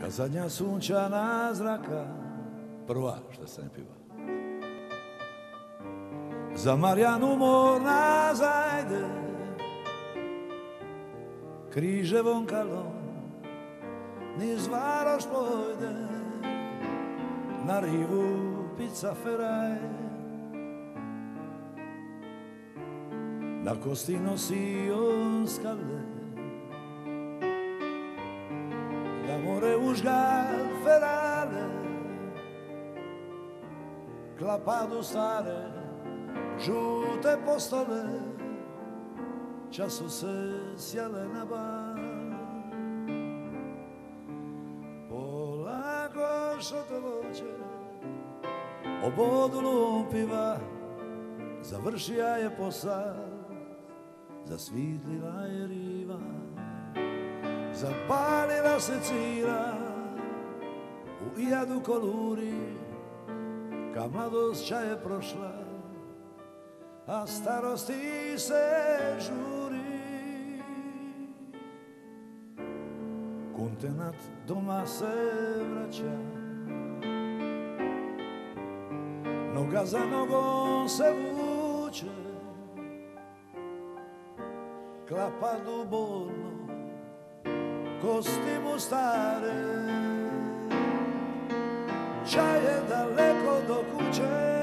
Kad zadnja sunčana zraka, prva što se ne piva, za Marjanu morna zajde, križevom kalom niz Varoš pojde, na rivu pizza feraj, na kosti nosi on skale, da more užgal ferale, klapadu stare, žute postole, času se sjele na bar. Polako što to voće, obodulom piva, završija je posad, zasvitlila je riva, zapalila se cila, u ijadu koluri, ka mladost čaje prošla, a starosti se žuri. Kuntenat doma se vraća, noga za nogom se vuče, klapadu bolno, kosti mu stare, čaje daleko do kuće.